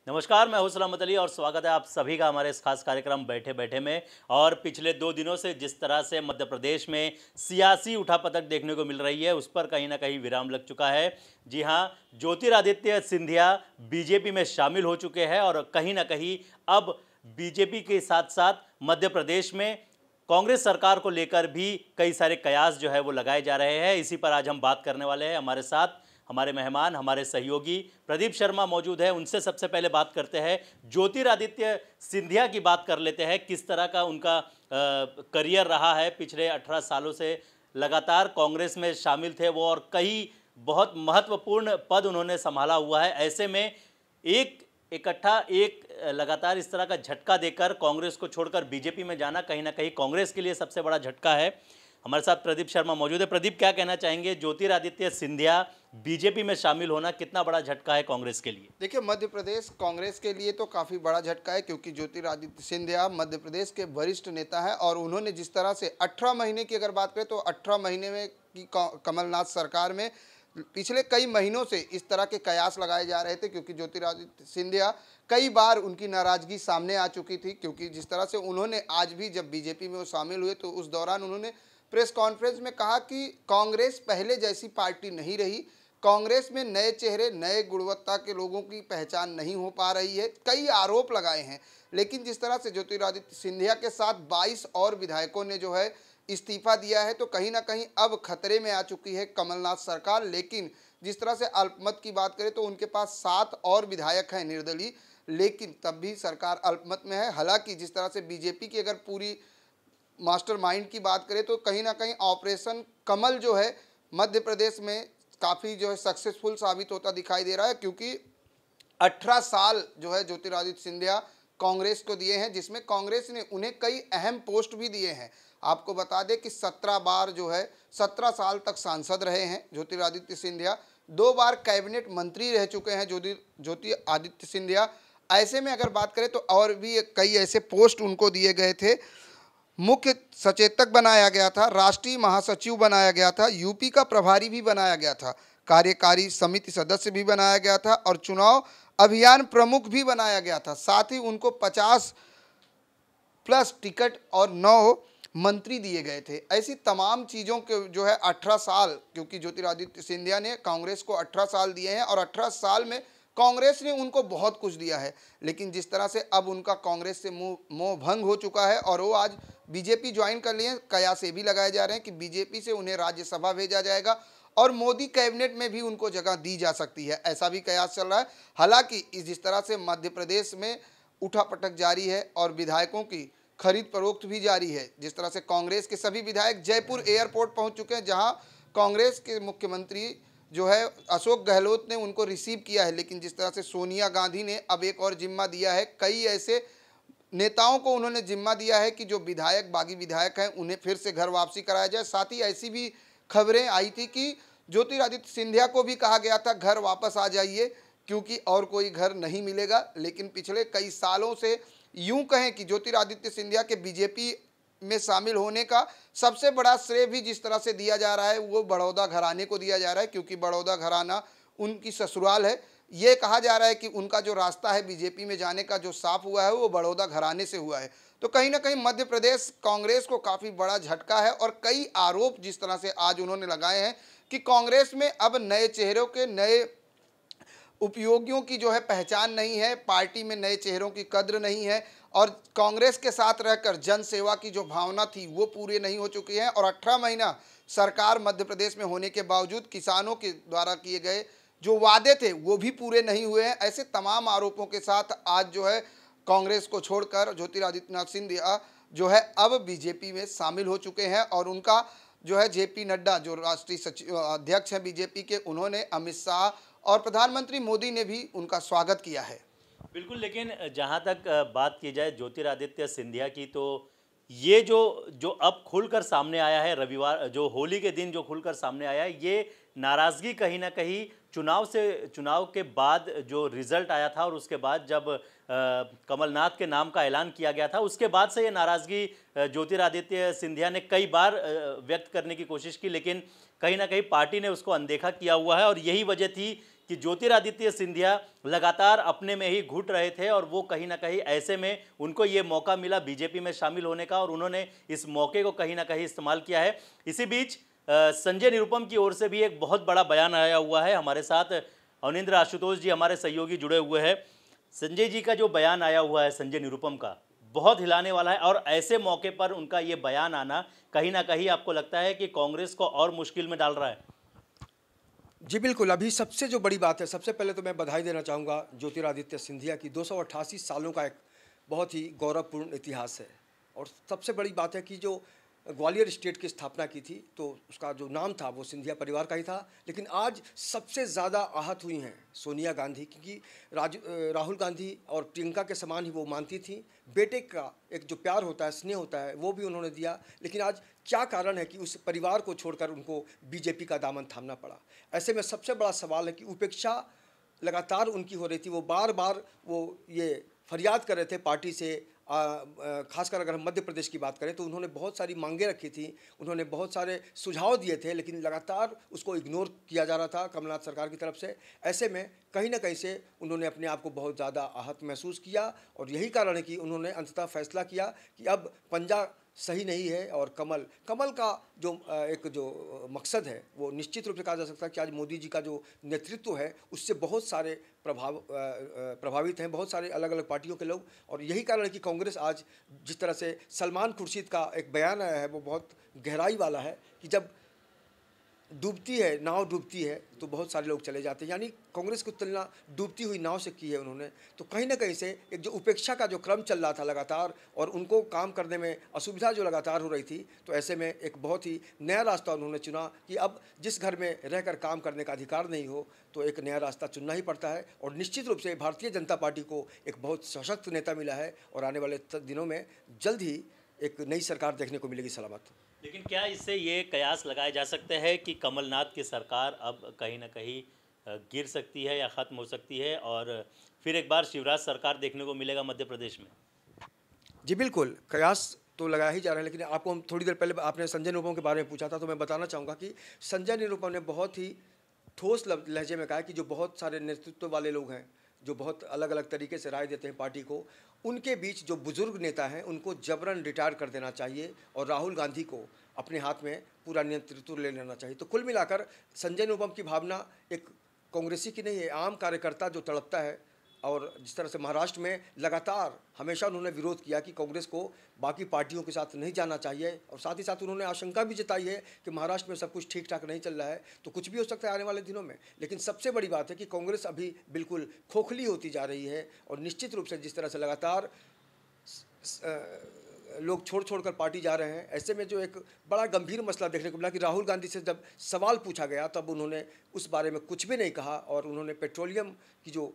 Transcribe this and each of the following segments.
नमस्कार, मैं हूं सलामत अली और स्वागत है आप सभी का हमारे इस खास कार्यक्रम बैठे बैठे में। और पिछले 2 दिनों से जिस तरह से मध्य प्रदेश में सियासी उठापटक देखने को मिल रही है, उस पर कहीं ना कहीं विराम लग चुका है। जी हां, ज्योतिरादित्य सिंधिया बीजेपी में शामिल हो चुके हैं और कहीं ना कहीं अब बीजेपी के साथ साथ मध्य प्रदेश में कांग्रेस सरकार को लेकर भी कई सारे कयास जो है वो लगाए जा रहे हैं। इसी पर आज हम बात करने वाले हैं। हमारे साथ हमारे मेहमान, हमारे सहयोगी प्रदीप शर्मा मौजूद है। उनसे सबसे पहले बात करते हैं, ज्योतिरादित्य सिंधिया की बात कर लेते हैं। किस तरह का उनका करियर रहा है, पिछले 18 सालों से लगातार कांग्रेस में शामिल थे वो और कई बहुत महत्वपूर्ण पद उन्होंने संभाला हुआ है। ऐसे में एक लगातार इस तरह का झटका देकर कांग्रेस को छोड़कर बीजेपी में जाना कहीं ना कहीं कांग्रेस के लिए सबसे बड़ा झटका है। हमारे साथ प्रदीप शर्मा मौजूद है। प्रदीप, क्या कहना चाहेंगे, ज्योतिरादित्य सिंधिया बीजेपी में शामिल होना कितना बड़ा झटका है कांग्रेस के लिए? देखिए, मध्य प्रदेश कांग्रेस के लिए तो काफ़ी बड़ा झटका है, क्योंकि ज्योतिरादित्य सिंधिया मध्य प्रदेश के वरिष्ठ नेता हैं और उन्होंने जिस तरह से 18 महीने की अगर बात करें तो 18 महीने में की कमलनाथ सरकार में पिछले कई महीनों से इस तरह के कयास लगाए जा रहे थे, क्योंकि ज्योतिरादित्य सिंधिया कई बार उनकी नाराजगी सामने आ चुकी थी। क्योंकि जिस तरह से उन्होंने आज भी जब बीजेपी में वो शामिल हुए तो उस दौरान उन्होंने प्रेस कॉन्फ्रेंस में कहा कि कांग्रेस पहले जैसी पार्टी नहीं रही, कांग्रेस में नए चेहरे, नए गुणवत्ता के लोगों की पहचान नहीं हो पा रही है। कई आरोप लगाए हैं, लेकिन जिस तरह से ज्योतिरादित्य सिंधिया के साथ 22 और विधायकों ने जो है इस्तीफा दिया है, तो कहीं ना कहीं अब खतरे में आ चुकी है कमलनाथ सरकार। लेकिन जिस तरह से अल्पमत की बात करें तो उनके पास 7 और विधायक हैं निर्दलीय, लेकिन तब भी सरकार अल्पमत में है। हालांकि जिस तरह से बीजेपी की अगर पूरी मास्टरमाइंड की बात करें तो कहीं ना कहीं ऑपरेशन कमल जो है मध्य प्रदेश में काफ़ी जो है सक्सेसफुल साबित होता दिखाई दे रहा है, क्योंकि 18 साल जो है ज्योतिरादित्य सिंधिया कांग्रेस को दिए हैं, जिसमें कांग्रेस ने उन्हें कई अहम पोस्ट भी दिए हैं। आपको बता दें कि 17 बार जो है 17 साल तक सांसद रहे हैं ज्योतिरादित्य सिंधिया, 2 बार कैबिनेट मंत्री रह चुके हैं ज्योतिरादित्य सिंधिया। ऐसे में अगर बात करें तो और भी कई ऐसे पोस्ट उनको दिए गए थे। मुख्य सचेतक बनाया गया था, राष्ट्रीय महासचिव बनाया गया था, यूपी का प्रभारी भी बनाया गया था, कार्यकारी समिति सदस्य भी बनाया गया था और चुनाव अभियान प्रमुख भी बनाया गया था। साथ ही उनको 50 प्लस टिकट और 9 मंत्री दिए गए थे। ऐसी तमाम चीज़ों के जो है 18 साल, क्योंकि ज्योतिरादित्य सिंधिया ने कांग्रेस को 18 साल दिए हैं और 18 साल में कांग्रेस ने उनको बहुत कुछ दिया है। लेकिन जिस तरह से अब उनका कांग्रेस से मोह भंग हो चुका है और वो आज बीजेपी ज्वाइन कर लिए, कयास ये भी लगाए जा रहे हैं कि बीजेपी से उन्हें राज्यसभा भेजा जाएगा और मोदी कैबिनेट में भी उनको जगह दी जा सकती है, ऐसा भी कयास चल रहा है। हालांकि जिस तरह से मध्य प्रदेश में उठापटक जारी है और विधायकों की खरीद फरोख्त भी जारी है, जिस तरह से कांग्रेस के सभी विधायक जयपुर एयरपोर्ट पहुंच चुके हैं, जहां कांग्रेस के मुख्यमंत्री जो है अशोक गहलोत ने उनको रिसीव किया है। लेकिन जिस तरह से सोनिया गांधी ने अब एक और जिम्मा दिया है, कई ऐसे नेताओं को उन्होंने जिम्मा दिया है कि जो विधायक बागी विधायक हैं उन्हें फिर से घर वापसी कराया जाए। साथ ही ऐसी भी खबरें आई थी कि ज्योतिरादित्य सिंधिया को भी कहा गया था घर वापस आ जाइए, क्योंकि और कोई घर नहीं मिलेगा। लेकिन पिछले कई सालों से यूं कहें कि ज्योतिरादित्य सिंधिया के बीजेपी में शामिल होने का सबसे बड़ा श्रेय भी जिस तरह से दिया जा रहा है वो बड़ौदा घराने को दिया जा रहा है, क्योंकि बड़ौदा घराना उनकी ससुराल है। ये कहा जा रहा है कि उनका जो रास्ता है बीजेपी में जाने का जो साफ हुआ है वो बड़ौदा घराने से हुआ है। तो कहीं ना कहीं मध्य प्रदेश कांग्रेस को काफ़ी बड़ा झटका है और कई आरोप जिस तरह से आज उन्होंने लगाए हैं कि कांग्रेस में अब नए चेहरों के, नए उपयोगियों की जो है पहचान नहीं है, पार्टी में नए चेहरों की कद्र नहीं है और कांग्रेस के साथ रहकर जन सेवा की जो भावना थी वो पूरी नहीं हो चुकी है। और 18 महीना सरकार मध्य प्रदेश में होने के बावजूद किसानों के द्वारा किए गए जो वादे थे वो भी पूरे नहीं हुए हैं। ऐसे तमाम आरोपों के साथ आज जो है कांग्रेस को छोड़कर ज्योतिरादित्य सिंधिया जो है अब बीजेपी में शामिल हो चुके हैं और उनका जो है जेपी नड्डा जो राष्ट्रीय सचिव अध्यक्ष हैं बीजेपी के, उन्होंने अमित शाह और प्रधानमंत्री मोदी ने भी उनका स्वागत किया है। बिल्कुल, लेकिन जहाँ तक बात की जाए ज्योतिरादित्य सिंधिया की, तो ये जो जो अब खुलकर सामने आया है, रविवार जो होली के दिन जो खुलकर सामने आया है, ये नाराज़गी कहीं ना कहीं चुनाव के बाद जो रिजल्ट आया था और उसके बाद जब कमलनाथ के नाम का ऐलान किया गया था, उसके बाद से ये नाराज़गी ज्योतिरादित्य सिंधिया ने कई बार व्यक्त करने की कोशिश की, लेकिन कहीं ना कहीं पार्टी ने उसको अनदेखा किया हुआ है। और यही वजह थी कि ज्योतिरादित्य सिंधिया लगातार अपने में ही घुट रहे थे और वो कहीं ना कहीं ऐसे में उनको ये मौका मिला बीजेपी में शामिल होने का और उन्होंने इस मौके को कहीं ना कहीं इस्तेमाल किया है। इसी बीच संजय निरुपम की ओर से भी एक बहुत बड़ा बयान आया हुआ है। हमारे साथ अवनिंद्र आशुतोष जी हमारे सहयोगी जुड़े हुए हैं। संजय जी का जो बयान आया हुआ है संजय निरुपम का, बहुत हिलाने वाला है और ऐसे मौके पर उनका ये बयान आना कहीं ना कहीं आपको लगता है कि कांग्रेस को और मुश्किल में डाल रहा है? जी बिल्कुल, अभी सबसे जो बड़ी बात है, सबसे पहले तो मैं बधाई देना चाहूँगा ज्योतिरादित्य सिंधिया की 288 सालों का एक बहुत ही गौरवपूर्ण इतिहास है। और सबसे बड़ी बात है कि जो ग्वालियर स्टेट की स्थापना की थी तो उसका जो नाम था वो सिंधिया परिवार का ही था। लेकिन आज सबसे ज़्यादा आहत हुई हैं सोनिया गांधी, क्योंकि राहुल गांधी और प्रियंका के समान ही वो मानती थी। बेटे का एक जो प्यार होता है, स्नेह होता है, वो भी उन्होंने दिया। लेकिन आज क्या कारण है कि उस परिवार को छोड़कर उनको बीजेपी का दामन थामना पड़ा? ऐसे में सबसे बड़ा सवाल है कि उपेक्षा लगातार उनकी हो रही थी। वो बार बार वो ये फरियाद कर रहे थे पार्टी से। खासकर अगर हम मध्य प्रदेश की बात करें तो उन्होंने बहुत सारी मांगें रखी थी, उन्होंने बहुत सारे सुझाव दिए थे, लेकिन लगातार उसको इग्नोर किया जा रहा था कमलनाथ सरकार की तरफ से। ऐसे में कहीं ना कहीं से उन्होंने अपने आप को बहुत ज़्यादा आहत महसूस किया और यही कारण है कि उन्होंने अंततः फैसला किया कि अब पंजा सही नहीं है और कमल का जो एक जो मकसद है वो निश्चित रूप से कहा जा सकता है कि आज मोदी जी का जो नेतृत्व है उससे बहुत सारे प्रभावित हैं, बहुत सारे अलग अलग पार्टियों के लोग। और यही कारण है कि कांग्रेस आज जिस तरह से सलमान खुर्शीद का एक बयान आया है वो बहुत गहराई वाला है कि जब डूबती है नाव, डूबती है तो बहुत सारे लोग चले जाते हैं। यानी कांग्रेस की तुलना डूबती हुई नाव से की है उन्होंने। तो कहीं ना कहीं से एक जो उपेक्षा का जो क्रम चल रहा था लगातार और उनको काम करने में असुविधा जो लगातार हो रही थी, तो ऐसे में एक बहुत ही नया रास्ता उन्होंने चुना कि अब जिस घर में रहकर काम करने का अधिकार नहीं हो तो एक नया रास्ता चुनना ही पड़ता है। और निश्चित रूप से भारतीय जनता पार्टी को एक बहुत सशक्त नेता मिला है और आने वाले दिनों में जल्द ही एक नई सरकार देखने को मिलेगी सलामत। लेकिन क्या इससे ये कयास लगाए जा सकते हैं कि कमलनाथ की सरकार अब कहीं ना कहीं गिर सकती है या ख़त्म हो सकती है और फिर एक बार शिवराज सरकार देखने को मिलेगा मध्य प्रदेश में? जी बिल्कुल, कयास तो लगाया ही जा रहा है। लेकिन आपको हम थोड़ी देर पहले आपने संजय निरुपम के बारे में पूछा था तो मैं बताना चाहूँगा कि संजय निरुपम ने बहुत ही ठोस लहजे में कहा कि जो बहुत सारे नेतृत्व वाले लोग हैं, जो बहुत अलग अलग तरीके से राय देते हैं पार्टी को, उनके बीच जो बुजुर्ग नेता हैं उनको जबरन रिटायर कर देना चाहिए और राहुल गांधी को अपने हाथ में पूरा नेतृत्व ले लेना चाहिए। तो कुल मिलाकर संजय निरुपम की भावना एक कांग्रेसी की नहीं है, आम कार्यकर्ता जो तड़पता है। और जिस तरह से महाराष्ट्र में लगातार हमेशा उन्होंने विरोध किया कि कांग्रेस को बाकी पार्टियों के साथ नहीं जाना चाहिए और साथ ही साथ उन्होंने आशंका भी जताई है कि महाराष्ट्र में सब कुछ ठीक ठाक नहीं चल रहा है तो कुछ भी हो सकता है आने वाले दिनों में। लेकिन सबसे बड़ी बात है कि कांग्रेस अभी बिल्कुल खोखली होती जा रही है और निश्चित रूप से जिस तरह से लगातार लोग छोड़ कर पार्टी जा रहे हैं, ऐसे में जो एक बड़ा गंभीर मसला देखने को मिला कि राहुल गांधी से जब सवाल पूछा गया तब उन्होंने उस बारे में कुछ भी नहीं कहा और उन्होंने पेट्रोलियम की जो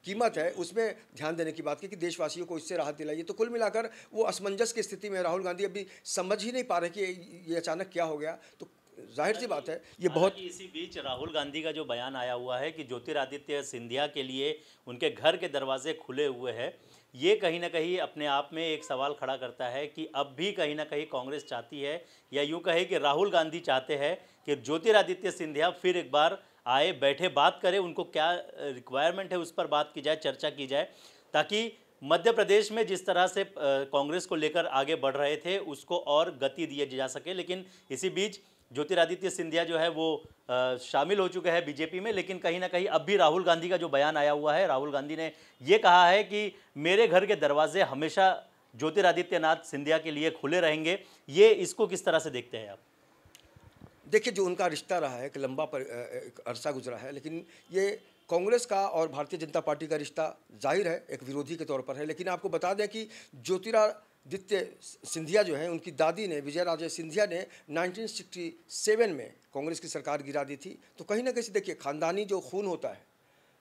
कीमत है उसमें ध्यान देने की बात की कि देशवासियों को इससे राहत दिलाइए। तो कुल मिलाकर वो असमंजस की स्थिति में राहुल गांधी अभी समझ ही नहीं पा रहे कि ये अचानक क्या हो गया। तो जाहिर सी बात है ये बहुत। इसी बीच राहुल गांधी का जो बयान आया हुआ है कि ज्योतिरादित्य सिंधिया के लिए उनके घर के दरवाजे खुले हुए हैं, ये कहीं ना कहीं अपने आप में एक सवाल खड़ा करता है कि अब भी कहीं ना कहीं कांग्रेस चाहती है या यूँ कहे कि राहुल गांधी चाहते हैं कि ज्योतिरादित्य सिंधिया फिर एक बार आए, बैठे, बात करें, उनको क्या रिक्वायरमेंट है उस पर बात की जाए, चर्चा की जाए, ताकि मध्य प्रदेश में जिस तरह से कांग्रेस को लेकर आगे बढ़ रहे थे उसको और गति दी जा सके। लेकिन इसी बीच ज्योतिरादित्य सिंधिया जो है वो शामिल हो चुके हैं बीजेपी में। लेकिन कहीं ना कहीं अब भी राहुल गांधी का जो बयान आया हुआ है, राहुल गांधी ने ये कहा है कि मेरे घर के दरवाजे हमेशा ज्योतिरादित्यनाथ सिंधिया के लिए खुले रहेंगे। ये इसको किस तरह से देखते हैं आप? देखिए, जो उनका रिश्ता रहा है एक लंबा एक अरसा गुजरा है, लेकिन ये कांग्रेस का और भारतीय जनता पार्टी का रिश्ता जाहिर है एक विरोधी के तौर पर है। लेकिन आपको बता दें कि ज्योतिरादित्य सिंधिया जो है, उनकी दादी ने, विजय राजे सिंधिया ने 1967 में कांग्रेस की सरकार गिरा दी थी। तो कहीं ना कहीं से देखिए, खानदानी जो खून होता है,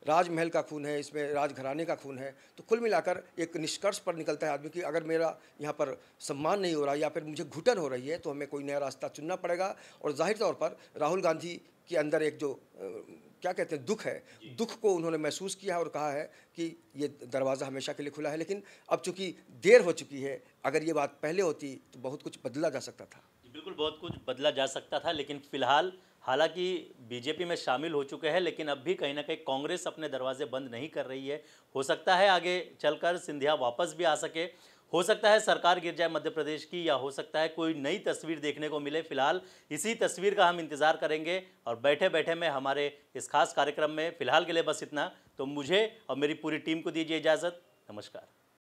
राजमहल का खून है, इसमें राजघराने का खून है। तो कुल मिलाकर एक निष्कर्ष पर निकलता है आदमी कि अगर मेरा यहाँ पर सम्मान नहीं हो रहा या फिर मुझे घुटन हो रही है तो हमें कोई नया रास्ता चुनना पड़ेगा। और जाहिर तौर पर राहुल गांधी के अंदर एक जो क्या कहते हैं दुख है, दुख को उन्होंने महसूस किया है और कहा है कि ये दरवाज़ा हमेशा के लिए खुला है। लेकिन अब चूंकि देर हो चुकी है, अगर ये बात पहले होती तो बहुत कुछ बदला जा सकता था। बिल्कुल, बहुत कुछ बदला जा सकता था। लेकिन फिलहाल हालांकि बीजेपी में शामिल हो चुके हैं, लेकिन अब भी कहीं ना कहीं कांग्रेस अपने दरवाजे बंद नहीं कर रही है। हो सकता है आगे चलकर सिंधिया वापस भी आ सके, हो सकता है सरकार गिर जाए मध्य प्रदेश की, या हो सकता है कोई नई तस्वीर देखने को मिले। फिलहाल इसी तस्वीर का हम इंतज़ार करेंगे और बैठे बैठे में हमारे इस खास कार्यक्रम में फ़िलहाल के लिए बस इतना। तो मुझे और मेरी पूरी टीम को दीजिए इजाज़त। नमस्कार।